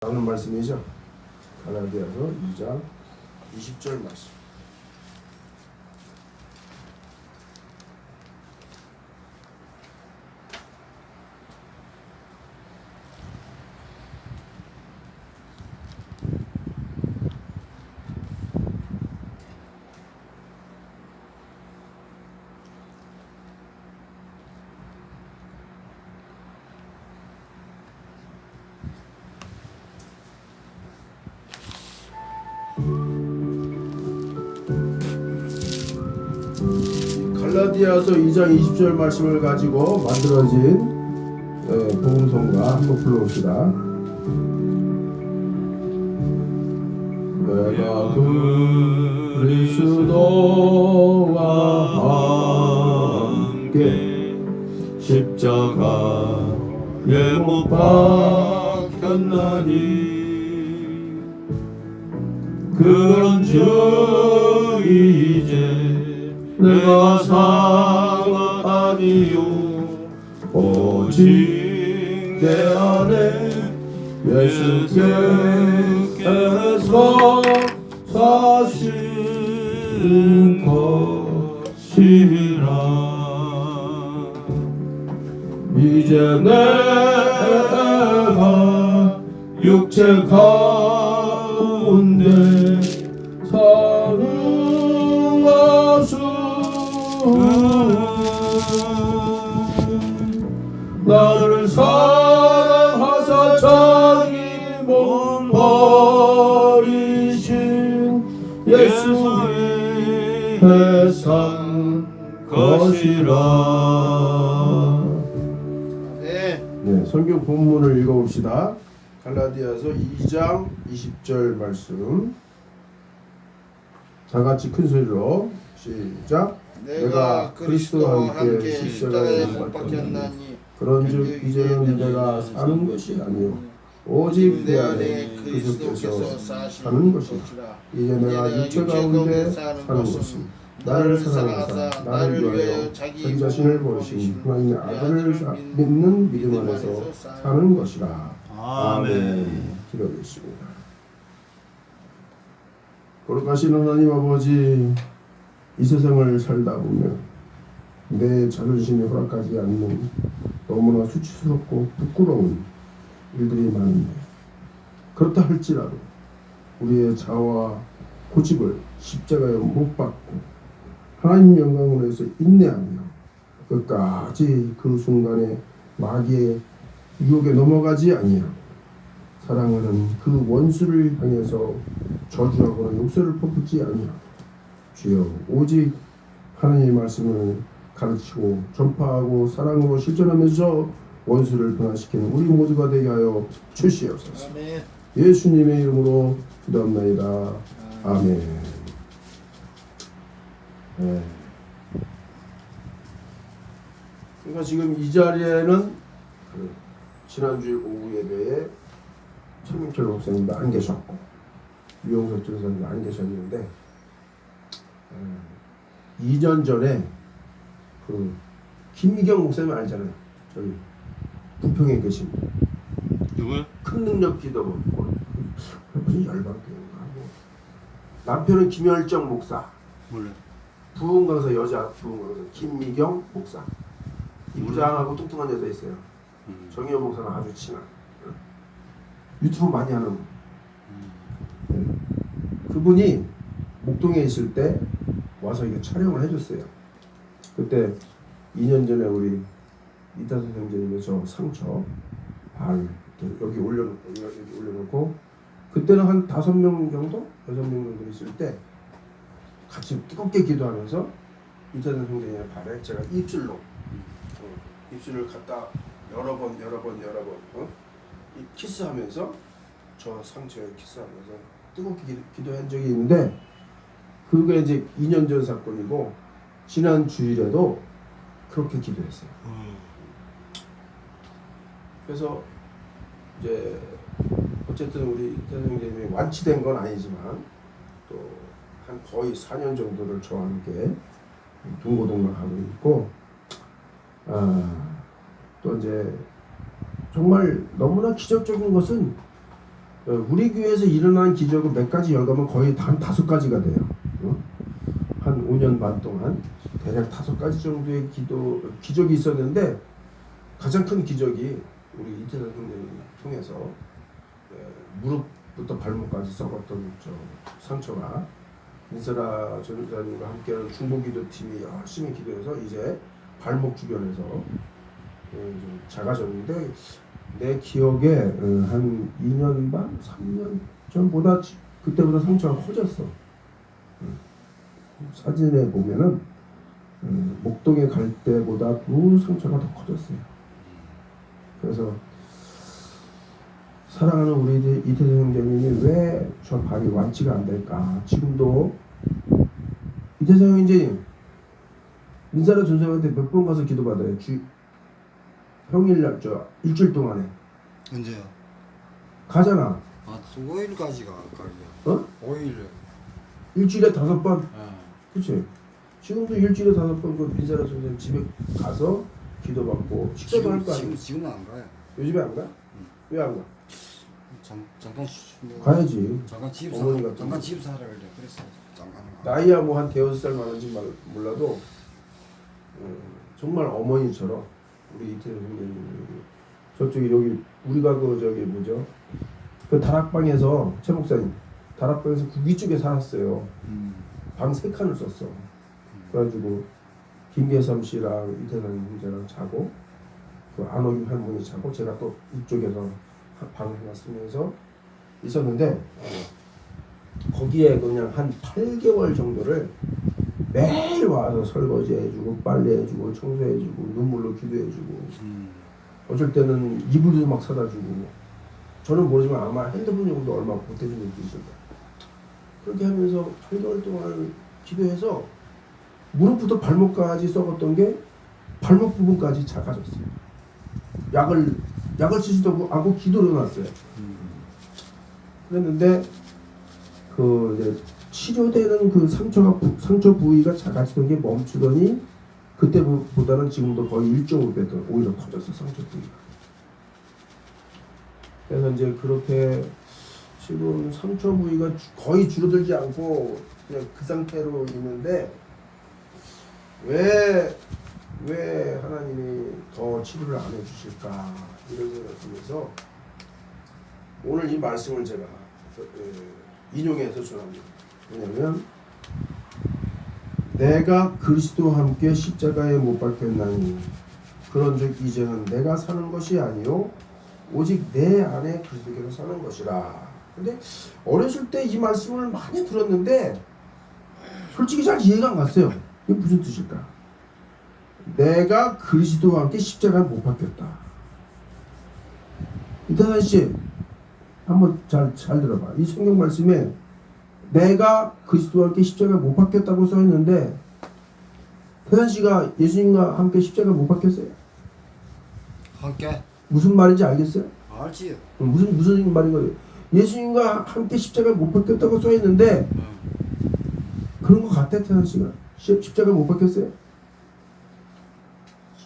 나오는 말씀이죠. 갈라디아서 2장 20절 말씀. 갈라디아서 2장 20절 말씀을 가지고 만들어진 복음성가 한번 불러봅시다. 내가 그리스도와 함께 십자가에 못 박혔나니 그런즉 이제 내가 사가 아니요 오직 내 안에 예수께서 사시는 것이라. 이제 내가 육체 가운데 사는 것은 나를 사랑하사 자기 몸 버리신 예수의 산 것이라. 네, 성경 본문을 읽어봅시다. 갈라디아서 2장 20절 말씀. 다 같이 큰 소리로 시작. 내가 그리스도와 함께 십자가에 못 박혔나니 그런즉 이제는 내가 사는 것이 아니요 오직 내 안에 그리스도께서 사는 것이라. 이제 내가 육체 가운데 사는 것은 나를 사랑하사 나를 위하여 자기 자신을 버리신 하나님의 아들을 믿는 믿음 안에서 사는 것이라. 아멘. 기도하겠습니다. 거룩하신 하나님 아버지, 이 세상을 살다 보면 내 자존심이 허락하지 않는 너무나 수치스럽고 부끄러운 일들이 많은데, 그렇다 할지라도 우리의 자아와 고집을 십자가에 못 박고 하나님 영광을 위해서 인내하며 끝까지 그 순간에 마귀의 유혹에 넘어가지 아니하고 사랑하는 그 원수를 향해서 저주하거나 욕설을 퍼붓지 아니하고 주여 오직 하나님의 말씀을 가르치고 전파하고 사랑으로 실천하면서 원수를 변화시키는 우리 모두가 되게 하여 주시옵소서. 아멘. 예수님의 이름으로 기도합나이다. 아멘. 네. 그러니까 지금 이 자리에는 지난주에 오후 예배에 최민철 목사님도 안 계셨고 유영석 전사님도 안 계셨는데 2년 전에 그 김미경 목사님 알잖아요. 저기 부평에 계신 누구요? 큰 능력 기도원 무슨 열방교인가 뭐. 남편은 김열정 목사. 몰라요. 부흥 강사 여자 부흥 강사 김미경 목사. 이부장하고 뚱뚱한 여자 있어요. 정의호 목사는 아주 친한. 유튜브 많이 하는 그분이 목동에 있을 때 와서 이거 촬영을 해줬어요. 그때 2년 전에 우리 이타선 형제님의 저 상처 발 여기 올려놓고 그때는 한 5명 정도? 6명 정도 있을 때 같이 뜨겁게 기도하면서 이타선 형제님의 발에 제가 입술로 입술을 갖다 여러 번 키스하면서 저 상처에 키스하면서 뜨겁게 기도한 적이 있는데, 그게 이제 2년 전 사건이고 지난 주일에도 그렇게 기도했어요. 그래서 이제 어쨌든 우리 선생님이 완치된 건 아니지만 또 한 거의 4년 정도를 저와 함께 동고동락하고 있고, 또 이제 정말 너무나 기적적인 것은 우리 교회에서 일어난 기적은 몇 가지 열거면 거의 한 5가지가 돼요. 한 5년 반 동안 대략 5가지 정도의 기적이 있었는데 가장 큰 기적이 우리 이태선 선생님을 통해서 무릎부터 발목까지 썩었던 상처가 민서라 전도사님과 함께하는 중보기도팀이 열심히 기도해서 이제 발목 주변에서 좀 작아졌는데 내 기억에 한 2년 반, 3년 전보다 그때보다 상처가 커졌어. 사진에 보면은 목동에 갈 때보다도 상처가 더 커졌어요. 그래서 사랑하는 우리 이태선 형제님이 왜 저 발이 완치가 안 될까? 지금도 이태선 형제님 민사라 전사님한테 몇 번 가서 기도받아요. 평일날 일주일 동안에. 언제요? 가잖아. 5일까지가 어? 5일. 일주일에 5번. 그치? 지금도 일주일에 5번 그 민사라 선생님 집에 가서 기도받고 식사도 할 거 아니야. 지금은 안 가요. 요즘에 안 가? 왜 안 가? 잠깐 가야지. 잠깐 집 어머니가 잠깐 집 사라 그래. 그래서 잠깐. 나이야 뭐 한 대여섯 살 많은지 몰라도 정말 어머니처럼 우리 이태선 선생님이 저쪽에 여기 우리가 그 다락방에서 최 목사님 다락방에서 그 위쪽에 살았어요. 방 3칸을 썼어. 그래가지고 김계삼 씨랑 이태선 형제랑 자고 그 안옥임 할머니 자고 제가 또 이쪽에서 방 하나 쓰면서 있었는데 거기에 그냥 한 8개월 정도를 매일 와서 설거지해주고 빨래해주고 청소해주고 눈물로 기도해주고 어쩔 때는 이불도 막 사다주고 저는 모르지만 아마 핸드폰 용도 얼마 보태주는 게 있을 거예요. 그렇게 하면서 8개월 동안 기도해서 무릎부터 발목까지 썩었던 게 발목 부분까지 작아졌어요. 약을 쓰지도 않고 기도를 해놨어요. 그랬는데 그 이제 치료되는 그 상처 부위가 작아지던 게 멈추더니 그때보다는 지금도 거의 1.5배 더 오히려 커졌어 상처 부위가. 그래서 이제 그렇게 지금 상처 부위가 거의 줄어들지 않고 그냥 그 상태로 있는데 왜 하나님이 더 치료를 안 해주실까 이런 생각을 하면서 오늘 이 말씀을 제가 인용해서 전합니다. 왜냐하면 내가 그리스도와 함께 십자가에 못 박혔나니 그런즉 이제는 내가 사는 것이 아니요 오직 내 안에 그리스도께서 사는 것이라. 근데 어렸을 때 이 말씀을 많이 들었는데 솔직히 잘 이해가 안 갔어요. 이게 무슨 뜻일까? 내가 그리스도와 함께 십자가에 못 박혔다. 이태선 씨 한번 잘 들어봐. 이 성경 말씀에 내가 그리스도와 함께 십자가에 못 박혔다고 써 있는데 태선 씨가 예수님과 함께 십자가에 못 박혔어요? 함께. 무슨 말인지 알겠어요? 알지요. 무슨 말인 거예요? 예수님과 함께 십자가에 못 박혔다고 써 있는데 그런 거 같아 태선 씨가 십자가에 못 박혔어요?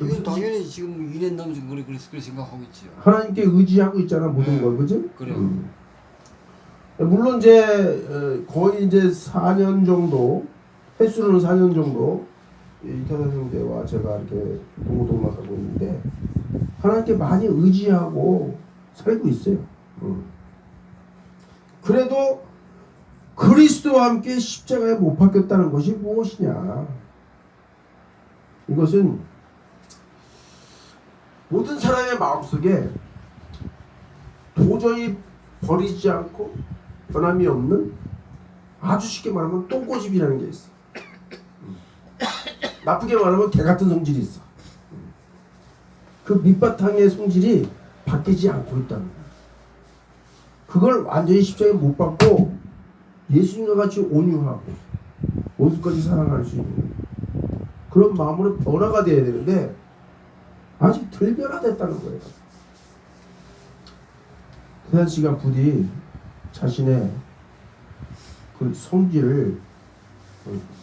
이건 당연히 지금 2년 넘어서 그렇게 생각하고 있지요. 하나님께 의지하고 있잖아 모든 걸, 그지? 그래요. 물론 이제 거의 이제 4년 정도 횟수로는 4년 정도 이태선 형제와 제가 이렇게 동고동락하고 있는데 하나님께 많이 의지하고 살고 있어요. 그래도 그리스도와 함께 십자가에 못 박혔다는 것이 무엇이냐? 이것은 모든 사람의 마음속에 도저히 버리지 않고 변함이 없는 아주 쉽게 말하면 똥꼬집이라는 게 있어. 나쁘게 말하면 개 같은 성질이 있어. 그 밑바탕의 성질이 바뀌지 않고 있다는 거야. 그걸 완전히 십자가에 못 박고 예수님과 같이 온유하고 원수까지 사랑할 수 있는 그런 마음으로 변화가 돼야 되는데 아직 덜 변화됐다는 거예요. 태산 씨가 부디 자신의 그 성질을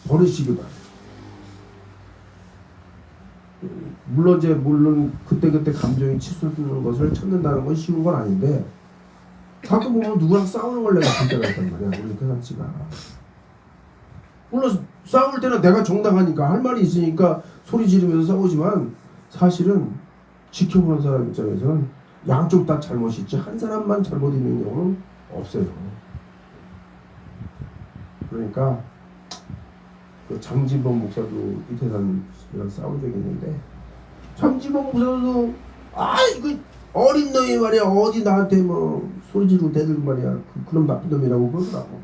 버리시기 바래요. 물론 그때그때 감정이 치솟는 것을 찾는다는 건 쉬운 건 아닌데 가끔 보면 누구랑 싸우는 걸 내가 볼 때가 있단 말이야. 우리 교단치가. 물론 싸울 때는 내가 정당하니까 할 말이 있으니까 소리 지르면서 싸우지만 사실은 지켜보는 사람 입장에서는 양쪽 다 잘못이 있지 한 사람만 잘못 있는 경우는 없어요. 그러니까 그 장진범 목사도 이태산이랑 싸운 적이 있는데 장진범 목사도 이거 어린 놈이 말이야 어디 나한테 뭐 소리 지르고 대들고 말이야 그놈 나쁜 놈이라고 그러더라고.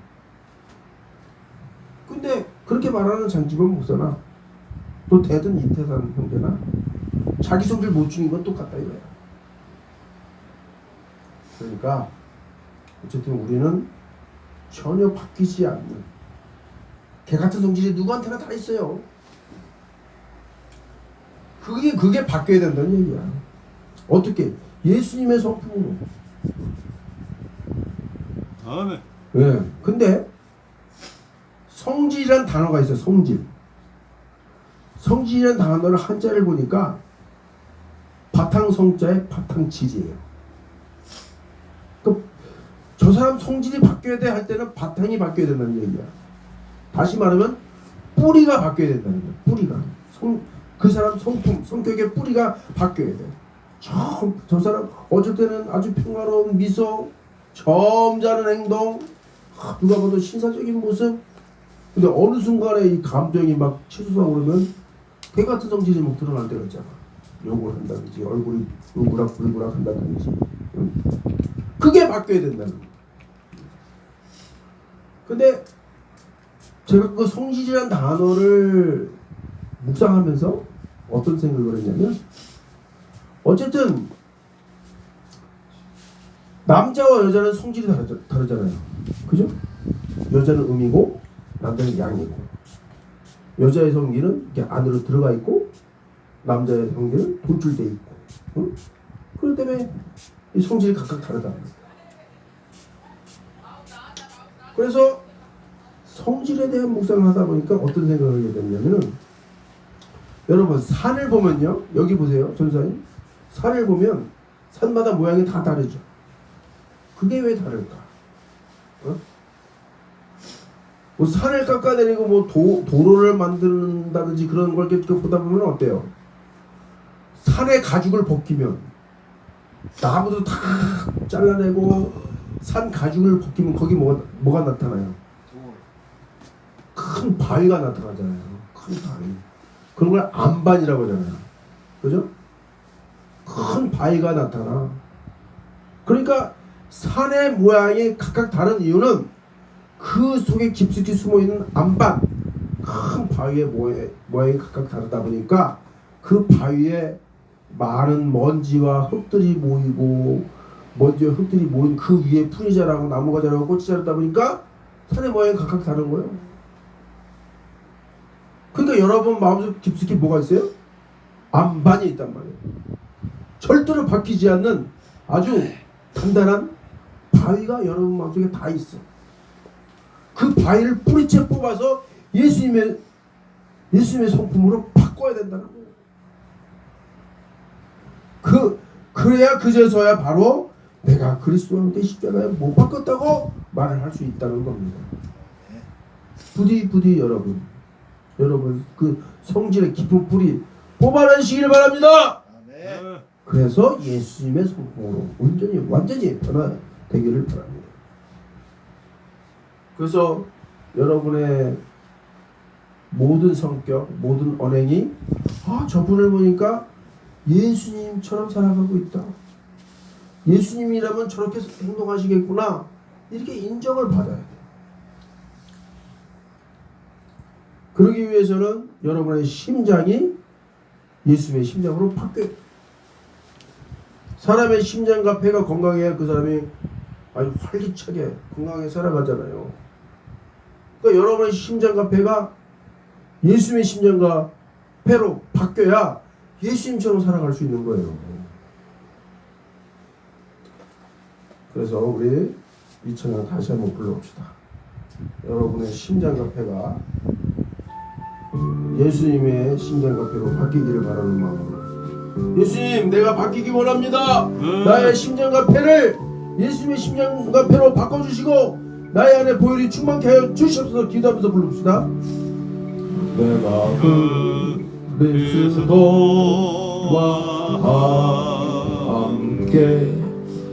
근데 그렇게 말하는 장진범 목사나 또 대든 이태산 형제나 자기 성질 못 죽인 건 똑같다 이거야. 그러니까 어쨌든 우리는 전혀 바뀌지 않는 개 같은 성질이 누구한테나 다 있어요. 그게 바뀌어야 된다는 얘기야. 어떻게? 예수님의 성품으로. 아멘. 네. 근데 성질이란 단어가 있어요. 성질이란 단어를 한자를 보니까 바탕성자의 바탕질이에요. 저 사람 성질이 바뀌어야 돼 할 때는 바탕이 바뀌어야 된다는 얘기야. 다시 말하면 뿌리가 바뀌어야 된다는 거야. 뿌리가. 그 사람 성품, 성격의 뿌리가 바뀌어야 돼. 저 사람 어쩔 때는 아주 평화로운 미소, 점잖은 행동, 누가 봐도 신사적인 모습. 근데 어느 순간에 이 감정이 막 치솟아 오르면 개 같은 성질이 막 드러날 때가 있잖아. 욕을 한다든지 얼굴이 울그락불그락 한다든지. 그게 바뀌어야 된다는 거야. 근데 제가 그 성질이라는 단어를 묵상하면서 어떤 생각을 했냐면 어쨌든 남자와 여자는 성질이 다르잖아요. 그죠? 여자는 음이고 남자는 양이고 여자의 성질은 이렇게 안으로 들어가 있고 남자의 성질은 돌출돼 있고 응? 그렇기 때문에 이 성질이 각각 다르다. 그래서 성질에 대한 묵상을 하다 보니까 어떤 생각을 하게 됐냐면은 여러분 산을 보면요 여기 보세요 전사님 산을 보면 산마다 모양이 다 다르죠. 그게 왜 다를까? 뭐 산을 깎아내리고 뭐 도로를 만든다든지 그런 걸 이렇게 보다 보면 어때요? 산의 가죽을 벗기면 나무도 다 잘라내고 산 가죽을 벗기면 거기 뭐가 나타나요? 큰 바위가 나타나잖아요. 큰 바위. 그런 걸 안반이라고 하잖아요. 그죠? 큰 바위가 나타나. 그러니까 산의 모양이 각각 다른 이유는 그 속에 깊숙이 숨어있는 안반, 큰 바위의 모양이 각각 다르다 보니까 그 바위에 많은 먼지와 흙들이 모이고 먼지와 흙들이 모인 그 위에 풀이 자라고 나무가 자라고 꽃이 자라다 보니까 산의 모양이 각각 다른 거예요. 그러니까 여러분 마음속 깊숙이 뭐가 있어요? 안반이 있단 말이에요. 절대로 바뀌지 않는 아주 단단한 바위가 여러분 마음속에 다 있어. 그 바위를 뿌리채 뽑아서 예수님의 성품으로 바꿔야 된다는 거예요. 그래야 그제서야 바로 내가 그리스도와 함께 십자가에 못 박혔다고 말을 할 수 있다는 겁니다. 부디 여러분 그 성질의 깊은 뿌리 뽑아내시길 바랍니다. 아멘. 그래서 예수님의 성품으로 완전히 변화되기를 바랍니다. 그래서 여러분의 모든 성격, 모든 언행이 저분을 보니까 예수님처럼 살아가고 있다. 예수님이라면 저렇게 행동하시겠구나. 이렇게 인정을 받아야 돼요. 그러기 위해서는 여러분의 심장이 예수님의 심장으로 바뀌어요. 사람의 심장과 폐가 건강해야 그 사람이 아주 활기차게 건강하게 살아가잖아요. 그러니까 여러분의 심장과 폐가 예수님의 심장과 폐로 바뀌어야 예수님처럼 살아갈 수 있는 거예요. 그래서 우리 이 찬양 다시 한번 불러봅시다. 여러분의 심장과 폐가 예수님의 심장과 폐로 바뀌기를 바라는 마음으로 예수님 내가 바뀌기 원합니다. 나의 심장과 폐를 예수님의 심장과 배로 바꿔주시고 나의 안에 보혈이 충만케 하여 주시옵소서. 기도하면서 부릅시다. 내가 그리스도와 함께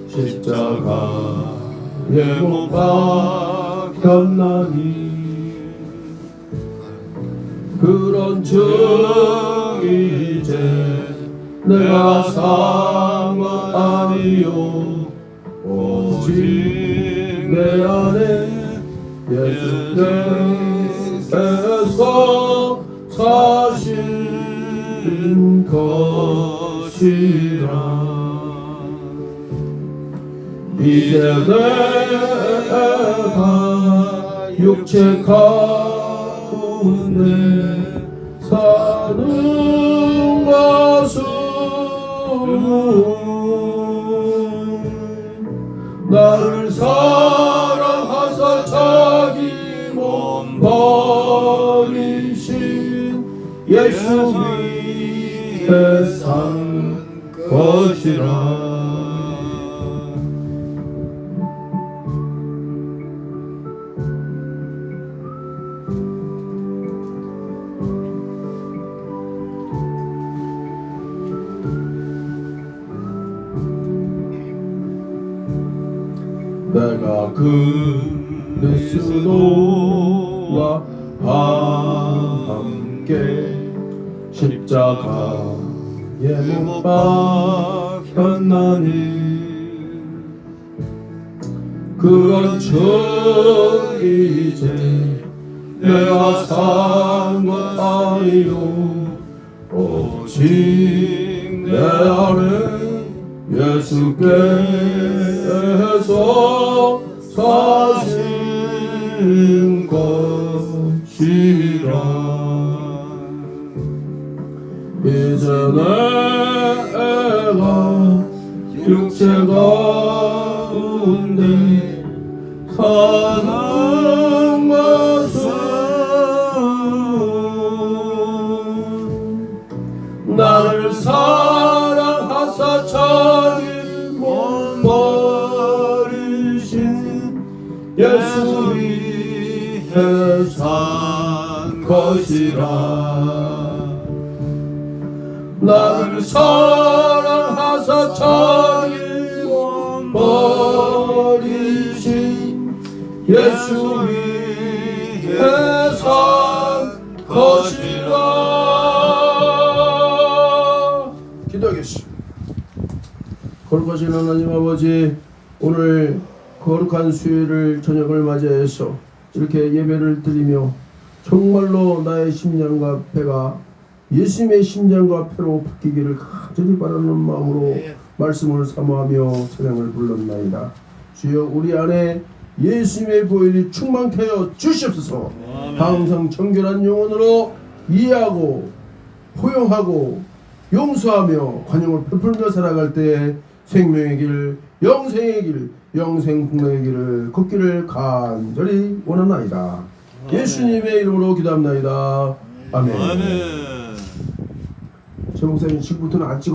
십자가에 못 박혔나니 그런 즉 이제 내가 산 것 아니요 오직 내 안에 예수께서 사신 것이라. 이제 내가 육체 가운데 사는 것은 나를 사랑하사 자기 몸 버리신 예수 위에 산 것이라. 내가 그리스도와 함께 십자가에 못 박혔나니 그런 즉 이제 내가 산 것 아니요 오직 내 안에 예수께서 사신 것이라. 이제 내가 육체 가운데 사는 것은 나를 사랑하사 자기 몸 버리신 예수 위에 산 것이라. 나를 사랑하사 자기 몸 버리신 예수 위에 산 것이라. 기도하겠습니다. 거룩하신 하나님 아버지, 오늘 거룩한 수요일 저녁을 맞이해서 이렇게 예배를 드리며 정말로 나의 심장과 배가 예수님의 심장과 배로 바뀌기를 간절히 바라는 마음으로 말씀을 사모하며 찬양을 불렀나이다. 주여, 우리 안에 예수님의 보혈이 충만케 하여 주시옵소서. 항상 정결한 영혼으로 이해하고 포용하고 용서하며 관용을 베풀며 살아갈 때에 생명의 길, 영생의 길, 영생풍랑의 길을 걷기를 간절히 원하나이다. 예수님의 이름으로 기도합나이다. 아멘. 최 목사님 지금부터는 안 찍어